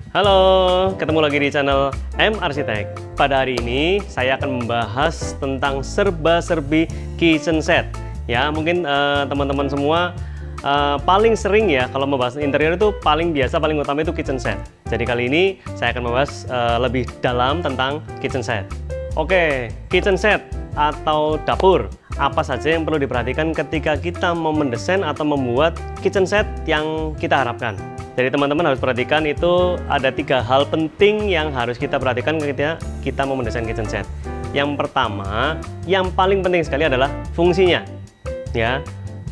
Halo, ketemu lagi di channel M Arsitek. Pada hari ini saya akan membahas tentang serba-serbi kitchen set. Ya, mungkin teman-teman semua paling sering ya kalau membahas interior itu paling biasa, paling utama itu kitchen set. Jadi kali ini saya akan membahas lebih dalam tentang kitchen set. Oke, kitchen set atau dapur. Apa saja yang perlu diperhatikan ketika kita mau mendesain atau membuat kitchen set yang kita harapkan. Jadi teman-teman harus perhatikan itu ada 3 hal penting yang harus kita perhatikan ketika kita mau mendesain kitchen set. Yang pertama, yang paling penting sekali adalah fungsinya. Ya,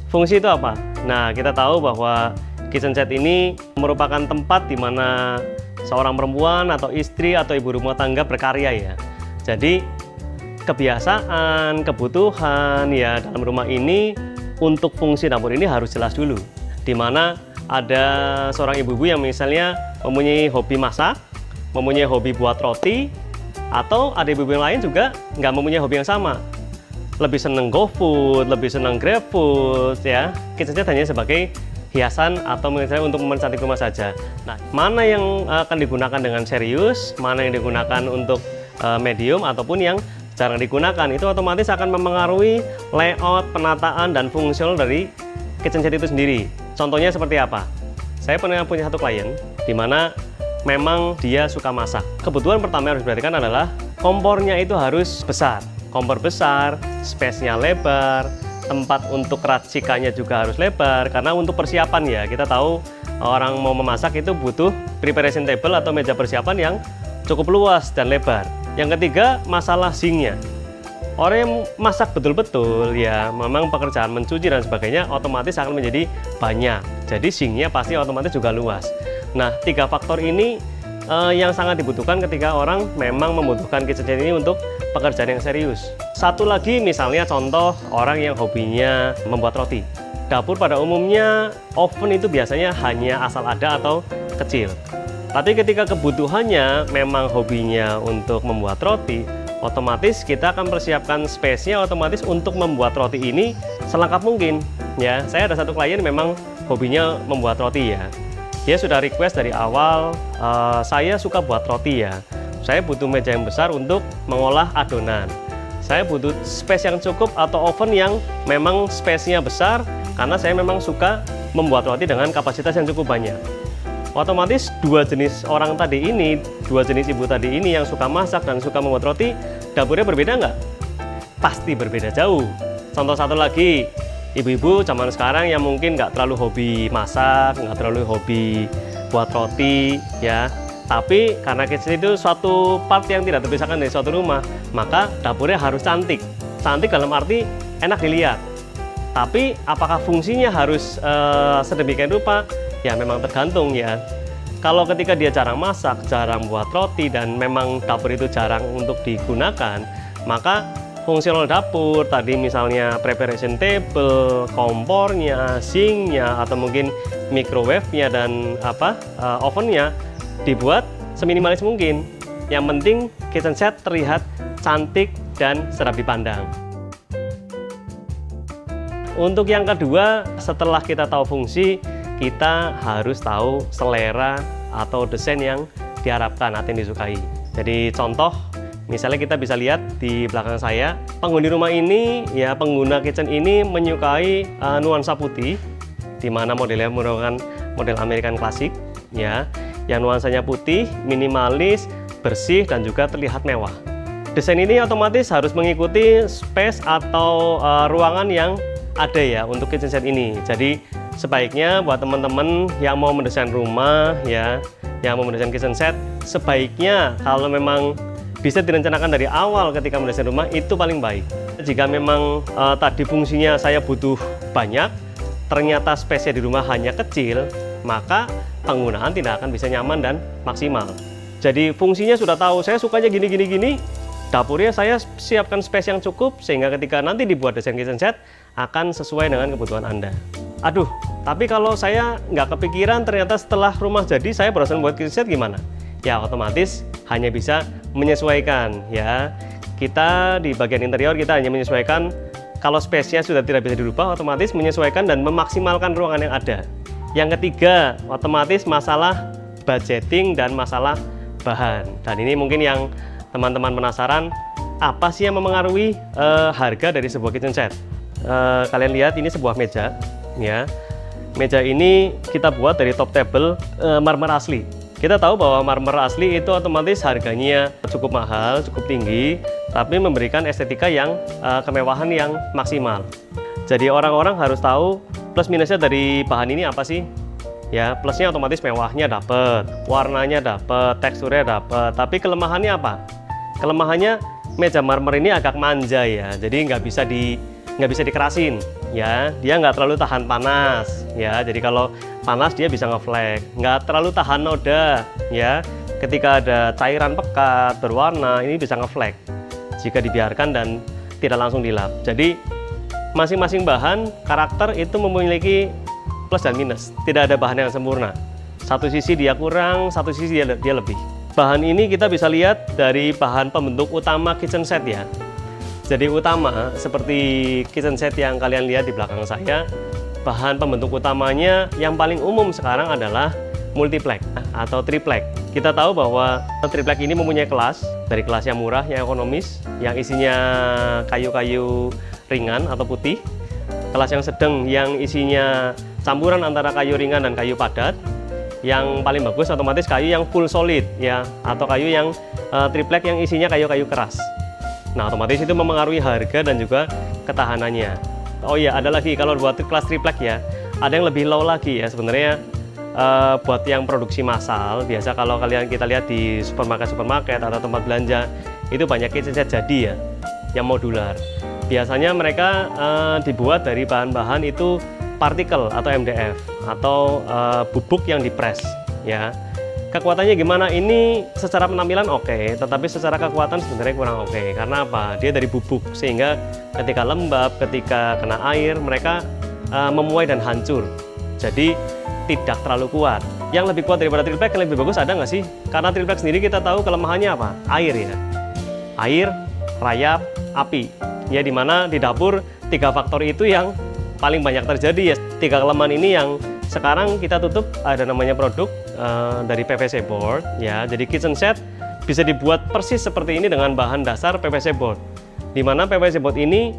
fungsi itu apa? Nah, kita tahu bahwa kitchen set ini merupakan tempat di mana seorang perempuan atau istri atau ibu rumah tangga berkarya ya. Jadi kebiasaan, kebutuhan ya dalam rumah ini untuk fungsi dapur ini harus jelas dulu. Di mana ada seorang ibu-ibu yang misalnya mempunyai hobi masak, mempunyai hobi buat roti, atau ada ibu-ibu yang lain juga nggak mempunyai hobi yang sama. Lebih seneng GoFood, lebih seneng GrabFood ya. Kitchen set hanya sebagai hiasan atau misalnya untuk mempercantik rumah saja. Nah, mana yang akan digunakan dengan serius, mana yang digunakan untuk medium ataupun yang jarang digunakan, itu otomatis akan memengaruhi layout, penataan, dan fungsional dari kitchen set itu sendiri. Contohnya seperti apa? Saya pernah punya satu klien di mana memang dia suka masak. Kebutuhan pertama yang harus diperhatikan adalah kompornya itu harus besar. Kompor besar, space-nya lebar, tempat untuk racikannya juga harus lebar. Karena untuk persiapan ya, kita tahu orang mau memasak itu butuh preparation table atau meja persiapan yang cukup luas dan lebar. Yang ketiga, masalah sinknya. Orang yang masak betul-betul ya memang pekerjaan mencuci dan sebagainya otomatis akan menjadi banyak. Jadi sinknya pasti otomatis juga luas. Nah, 3 faktor ini yang sangat dibutuhkan ketika orang memang membutuhkan kitchen set ini untuk pekerjaan yang serius. Satu lagi misalnya contoh orang yang hobinya membuat roti. Dapur pada umumnya oven itu biasanya hanya asal ada atau kecil. Tapi ketika kebutuhannya memang hobinya untuk membuat roti, otomatis kita akan persiapkan space-nya otomatis untuk membuat roti ini selengkap mungkin. Ya, saya ada satu klien memang hobinya membuat roti ya. Dia sudah request dari awal, saya suka buat roti ya. Saya butuh meja yang besar untuk mengolah adonan. Saya butuh space yang cukup atau oven yang memang space-nya besar karena saya memang suka membuat roti dengan kapasitas yang cukup banyak. Otomatis 2 jenis orang tadi ini, 2 jenis ibu tadi ini yang suka masak dan suka membuat roti, dapurnya berbeda nggak? Pasti berbeda jauh. Contoh satu lagi, ibu-ibu zaman sekarang yang mungkin nggak terlalu hobi masak, nggak terlalu hobi buat roti, ya. Tapi karena kitchen itu suatu part yang tidak terpisahkan dari suatu rumah, maka dapurnya harus cantik. Cantik dalam arti enak dilihat. Tapi apakah fungsinya harus sedemikian rupa? Ya memang tergantung ya. Kalau ketika dia jarang masak, jarang buat roti, dan memang dapur itu jarang untuk digunakan, maka fungsional dapur tadi misalnya preparation table, kompornya, sinknya, atau mungkin microwave-nya dan ovennya dibuat seminimalis mungkin. Yang penting kitchen set terlihat cantik dan sedap dipandang. Untuk yang kedua, setelah kita tahu fungsi, kita harus tahu selera atau desain yang diharapkan atau yang disukai. Jadi contoh, misalnya kita bisa lihat di belakang saya, penghuni rumah ini, ya pengguna kitchen ini menyukai nuansa putih, di mana modelnya merupakan model American klasik, ya, yang nuansanya putih, minimalis, bersih, dan juga terlihat mewah. Desain ini otomatis harus mengikuti space atau ruangan yang ada ya untuk kitchen set ini. Jadi sebaiknya buat teman-teman yang mau mendesain rumah ya, yang mau mendesain kitchen set, sebaiknya kalau memang bisa direncanakan dari awal ketika mendesain rumah itu paling baik. Jika memang tadi fungsinya saya butuh banyak, ternyata space-nya di rumah hanya kecil, maka penggunaan tidak akan bisa nyaman dan maksimal. Jadi fungsinya sudah tahu, saya sukanya gini, dapurnya saya siapkan space yang cukup sehingga ketika nanti dibuat desain kitchen set akan sesuai dengan kebutuhan Anda. Aduh, tapi kalau saya nggak kepikiran ternyata setelah rumah jadi saya barusan buat kitchen set gimana? Ya otomatis hanya bisa menyesuaikan ya. Kita di bagian interior kita hanya menyesuaikan, kalau space-nya sudah tidak bisa dirubah otomatis menyesuaikan dan memaksimalkan ruangan yang ada. Yang ketiga, otomatis masalah budgeting dan masalah bahan. Dan ini mungkin yang teman-teman penasaran, apa sih yang memengaruhi harga dari sebuah kitchen set? Kalian lihat ini sebuah meja, ya. Meja ini kita buat dari top table marmer asli. Kita tahu bahwa marmer asli itu otomatis harganya cukup mahal, cukup tinggi, tapi memberikan estetika yang kemewahan yang maksimal. Jadi orang-orang harus tahu plus minusnya dari bahan ini apa sih? Ya, plusnya otomatis mewahnya dapat, warnanya dapat, teksturnya dapat. Tapi kelemahannya apa? Kelemahannya meja marmer ini agak manja ya, jadi nggak bisa dikerasin. Ya, dia nggak terlalu tahan panas. Ya, jadi kalau panas dia bisa ngeflek, nggak terlalu tahan noda. Ya, ketika ada cairan pekat berwarna ini bisa ngeflek jika dibiarkan dan tidak langsung dilap. Jadi masing-masing bahan karakter itu memiliki plus dan minus. Tidak ada bahan yang sempurna. Satu sisi dia kurang, satu sisi dia lebih. Bahan ini kita bisa lihat dari bahan pembentuk utama kitchen set ya. Jadi utama seperti kitchen set yang kalian lihat di belakang saya, bahan pembentuk utamanya yang paling umum sekarang adalah multiplex atau triplek. Kita tahu bahwa triplek ini mempunyai kelas, dari kelas yang murah, yang ekonomis, yang isinya kayu-kayu ringan atau putih, kelas yang sedang yang isinya campuran antara kayu ringan dan kayu padat, yang paling bagus otomatis kayu yang full solid ya, atau kayu yang triplek yang isinya kayu-kayu keras. Nah, otomatis itu memengaruhi harga dan juga ketahanannya. Oh iya, ada lagi kalau buat kelas triplek ya, ada yang lebih low lagi ya sebenarnya. Buat yang produksi massal, biasa kalau kita lihat di supermarket atau tempat belanja, itu banyak kitchen set jadi ya, yang modular. Biasanya mereka dibuat dari bahan-bahan itu partikel atau MDF atau bubuk yang dipres ya. Kekuatannya gimana? Ini secara penampilan oke, tetapi secara kekuatan sebenarnya kurang oke. Karena apa? Dia dari bubuk, sehingga ketika lembab, ketika kena air, mereka memuai dan hancur. Jadi tidak terlalu kuat. Yang lebih kuat daripada triplek yang lebih bagus ada nggak sih? Karena triplek sendiri kita tahu kelemahannya apa? Air ya. Air, rayap, api. Ya, dimana di dapur 3 faktor itu yang paling banyak terjadi ya. 3 kelemahan ini yang sekarang kita tutup ada namanya produk dari PVC board ya. Jadi kitchen set bisa dibuat persis seperti ini dengan bahan dasar PVC board. Di mana PVC board ini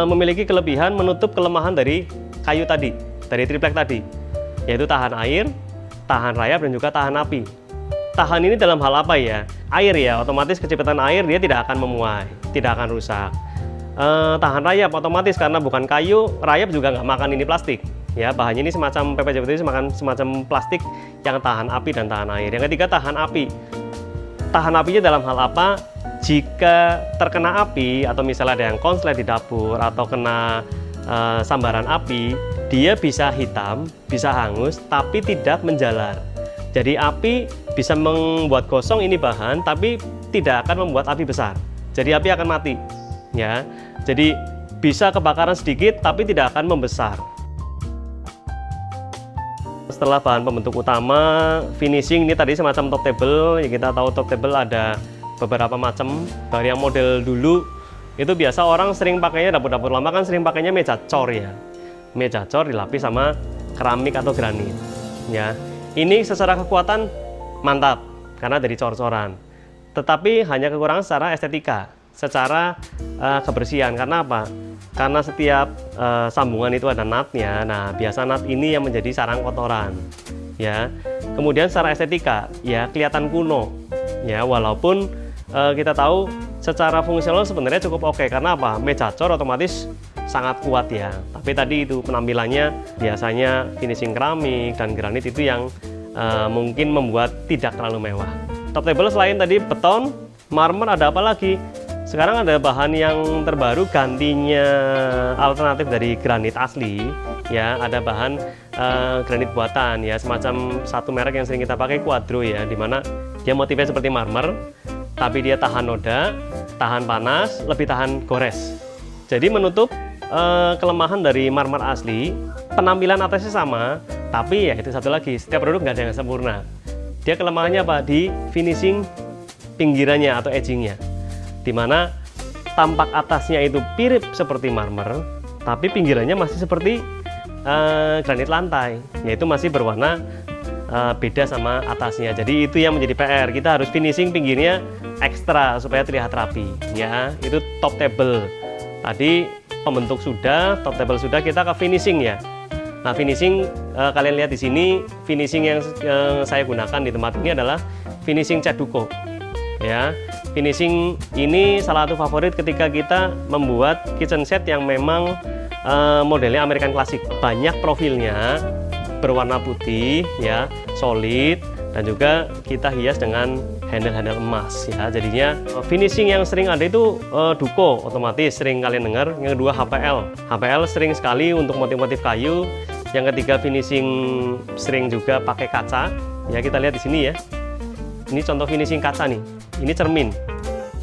memiliki kelebihan menutup kelemahan dari kayu tadi, dari triplek tadi, yaitu tahan air, tahan rayap dan juga tahan api. Tahan ini dalam hal apa ya? Air ya, otomatis kecepatan air dia tidak akan memuai, tidak akan rusak. Tahan rayap otomatis karena bukan kayu, rayap juga nggak makan ini plastik. Ya, bahannya ini semacam PVC itu semacam plastik yang tahan api dan tahan air. Yang ketiga tahan api. Tahan apinya dalam hal apa? Jika terkena api atau misalnya ada yang konslet di dapur atau kena sambaran api, dia bisa hitam, bisa hangus, tapi tidak menjalar. Jadi api bisa membuat gosong ini bahan, tapi tidak akan membuat api besar. Jadi api akan mati. Ya, jadi bisa kebakaran sedikit, tapi tidak akan membesar. Setelah bahan pembentuk utama, finishing ini tadi semacam top table. Ya, kita tahu top table ada beberapa macam. Dari yang model dulu itu biasa orang sering pakainya, dapur-dapur lama kan sering pakainya meja cor ya. Meja cor dilapis sama keramik atau granit. Ya, ini secara kekuatan mantap karena dari cor-coran. Tetapi hanya kekurangan secara estetika, secara kebersihan. Karena apa? Karena setiap sambungan itu ada nutnya. Nah, biasa nut ini yang menjadi sarang kotoran. Ya. Kemudian secara estetika, ya kelihatan kuno. Ya, walaupun kita tahu secara fungsional sebenarnya cukup oke. Karena apa? Meja cor otomatis sangat kuat ya. Tapi tadi itu penampilannya biasanya finishing keramik dan granit itu yang mungkin membuat tidak terlalu mewah. Top table selain tadi beton, marmer, ada apa lagi? Sekarang ada bahan yang terbaru gantinya alternatif dari granit asli ya, ada bahan granit buatan ya, semacam satu merek yang sering kita pakai Quadro ya, dimana dia motifnya seperti marmer tapi dia tahan noda, tahan panas, lebih tahan gores. Jadi menutup kelemahan dari marmer asli. Penampilan atasnya sama, tapi ya itu satu lagi, setiap produk nggak ada yang sempurna. Dia kelemahannya apa? Di finishing pinggirannya atau edgingnya, dimana tampak atasnya itu mirip seperti marmer, tapi pinggirannya masih seperti granit lantai, yaitu masih berwarna beda sama atasnya. Jadi itu yang menjadi PR. Kita harus finishing pinggirnya ekstra supaya terlihat rapi. Ya, itu top table. Tadi pembentuk sudah, top table sudah, kita ke finishing ya. Nah, finishing kalian lihat di sini, finishing yang saya gunakan di tempat ini adalah finishing cat duko. Ya, finishing ini salah satu favorit ketika kita membuat kitchen set yang memang modelnya American klasik. Banyak profilnya, berwarna putih ya, solid, dan juga kita hias dengan handle-handle emas ya. Jadinya finishing yang sering ada itu duko, otomatis sering kalian dengar. Yang kedua HPL sering sekali untuk motif-motif kayu. Yang ketiga finishing sering juga pakai kaca ya. Kita lihat di sini ya, ini contoh finishing kaca nih, ini cermin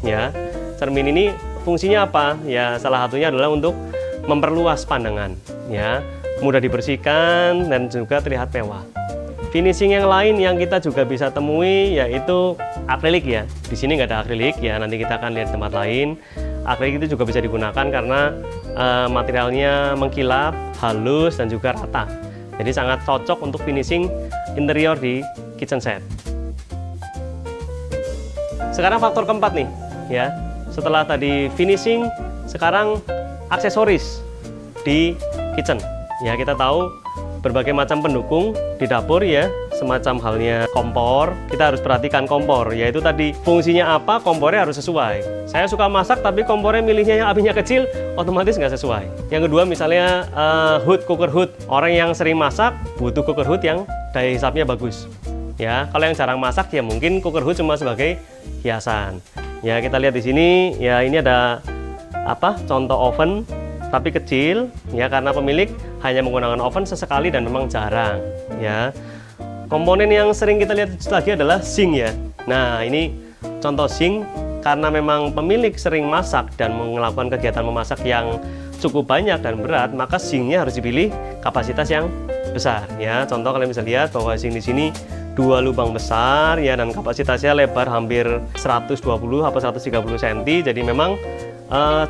ya. Cermin ini fungsinya apa ya? Salah satunya adalah untuk memperluas pandangan ya, mudah dibersihkan dan juga terlihat mewah. Finishing yang lain yang kita juga bisa temui yaitu akrilik ya. Di sini nggak ada akrilik ya, nanti kita akan lihat di tempat lain. Akrilik itu juga bisa digunakan karena materialnya mengkilap, halus, dan juga rata. Jadi sangat cocok untuk finishing interior di kitchen set. Sekarang faktor keempat nih ya. Setelah tadi finishing, sekarang aksesoris di kitchen. Ya, kita tahu berbagai macam pendukung di dapur ya, semacam halnya kompor. Kita harus perhatikan kompor, yaitu tadi fungsinya apa, kompornya harus sesuai. Saya suka masak tapi kompornya milihnya yang apinya kecil, otomatis nggak sesuai. Yang kedua misalnya cooker hood. Orang yang sering masak butuh cooker hood yang daya hisapnya bagus. Ya, kalau yang jarang masak ya mungkin cooker hood cuma sebagai hiasan. Ya, kita lihat di sini ya, ini ada contoh oven tapi kecil ya, karena pemilik hanya menggunakan oven sesekali dan memang jarang ya. Komponen yang sering kita lihat lagi adalah sink ya. Nah, ini contoh sink karena memang pemilik sering masak dan melakukan kegiatan memasak yang cukup banyak dan berat, maka sinknya harus dipilih kapasitas yang besar ya. Contoh kalian bisa lihat bahwa sink di sini 2 lubang besar ya, dan kapasitasnya lebar hampir 120 atau 130 cm. Jadi memang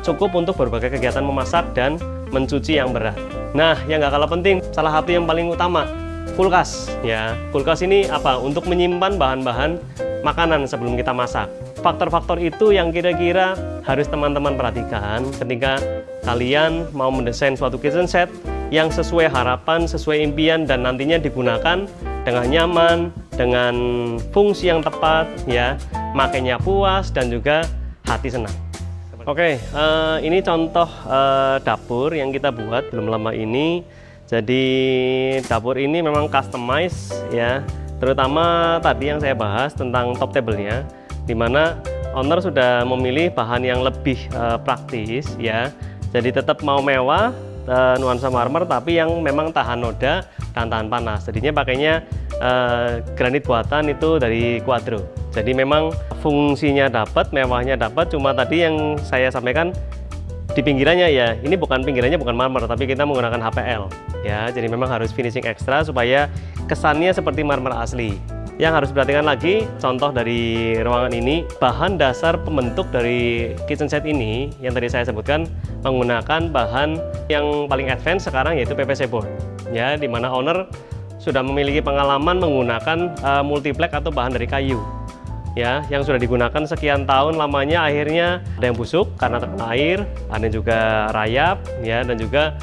cukup untuk berbagai kegiatan memasak dan mencuci yang berat. Nah, yang nggak kalah penting, salah satu yang paling utama, kulkas ya. Kulkas ini apa? Untuk menyimpan bahan-bahan makanan sebelum kita masak. Faktor-faktor itu yang kira-kira harus teman-teman perhatikan ketika kalian mau mendesain suatu kitchen set yang sesuai harapan, sesuai impian, dan nantinya digunakan dengan nyaman, dengan fungsi yang tepat ya, makanya puas dan juga hati senang. Oke, ini contoh dapur yang kita buat belum lama ini. Jadi dapur ini memang customize ya, terutama tadi yang saya bahas tentang top table-nya, dimana owner sudah memilih bahan yang lebih praktis ya. Jadi tetap mau mewah, nuansa marmer, tapi yang memang tahan noda dan tahan panas. Jadinya pakainya granit buatan itu dari Quadro. Jadi memang fungsinya dapat, mewahnya dapat, cuma tadi yang saya sampaikan di pinggirannya ya, ini pinggirannya bukan marmer, tapi kita menggunakan HPL ya. Jadi memang harus finishing ekstra supaya kesannya seperti marmer asli. Yang harus diperhatikan lagi, contoh dari ruangan ini, bahan dasar pembentuk dari kitchen set ini yang tadi saya sebutkan menggunakan bahan yang paling advance sekarang, yaitu PVC board ya, dimana owner sudah memiliki pengalaman menggunakan multiplex atau bahan dari kayu ya, yang sudah digunakan sekian tahun lamanya, akhirnya ada yang busuk karena terkena air, ada yang juga rayap ya, dan juga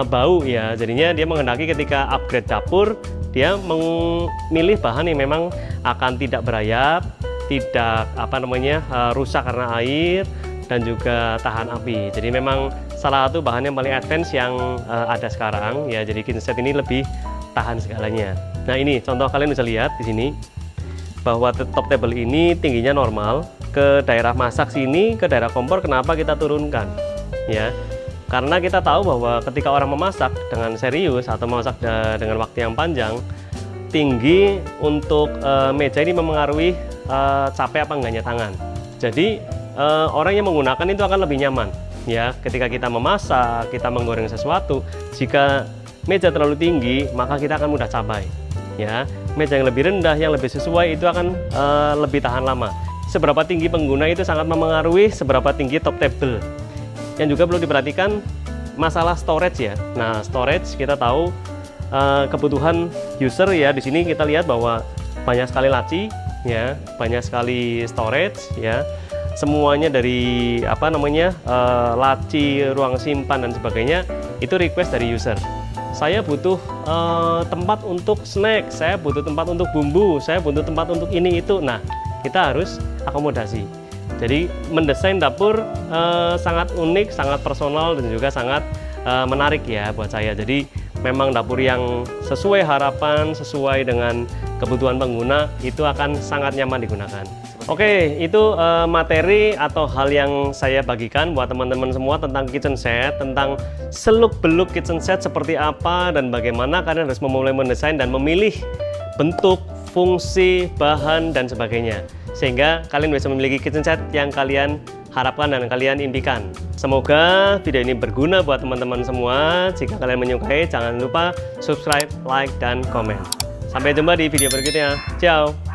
bau ya. Jadinya dia menghendaki ketika upgrade dapur, dia memilih bahan yang memang akan tidak berayap, tidak rusak karena air, dan juga tahan api. Jadi memang salah satu bahan yang paling advance yang ada sekarang ya. Jadi kitchen set ini lebih tahan segalanya. Nah, ini contoh, kalian bisa lihat di sini bahwa top table ini tingginya normal. Ke daerah masak sini, ke daerah kompor, kenapa kita turunkan ya? Karena kita tahu bahwa ketika orang memasak dengan serius atau memasak dengan waktu yang panjang, tinggi untuk meja ini memengaruhi capek apa enggaknya tangan. Jadi orang yang menggunakan itu akan lebih nyaman ya. Ketika kita memasak, kita menggoreng sesuatu, jika meja terlalu tinggi, maka kita akan mudah cabai ya. Meja yang lebih rendah, yang lebih sesuai, itu akan lebih tahan lama. Seberapa tinggi pengguna itu sangat memengaruhi seberapa tinggi top table. Yang juga perlu diperhatikan masalah storage ya. Nah, storage kita tahu kebutuhan user ya. Di sini kita lihat bahwa banyak sekali laci ya, banyak sekali storage ya. Semuanya dari laci, ruang simpan dan sebagainya itu request dari user. Saya butuh tempat untuk snack, saya butuh tempat untuk bumbu, saya butuh tempat untuk ini itu. Nah, kita harus akomodasi. Jadi mendesain dapur sangat unik, sangat personal dan juga sangat menarik ya buat saya. Jadi memang dapur yang sesuai harapan, sesuai dengan kebutuhan pengguna itu akan sangat nyaman digunakan. Oke, itu materi atau hal yang saya bagikan buat teman-teman semua tentang kitchen set, tentang seluk-beluk kitchen set seperti apa dan bagaimana kalian harus memulai mendesain dan memilih bentuk, fungsi, bahan dan sebagainya. Sehingga kalian bisa memiliki kitchen set yang kalian harapkan dan kalian impikan. Semoga video ini berguna buat teman-teman semua. Jika kalian menyukai, jangan lupa subscribe, like, dan komen. Sampai jumpa di video berikutnya. Ciao!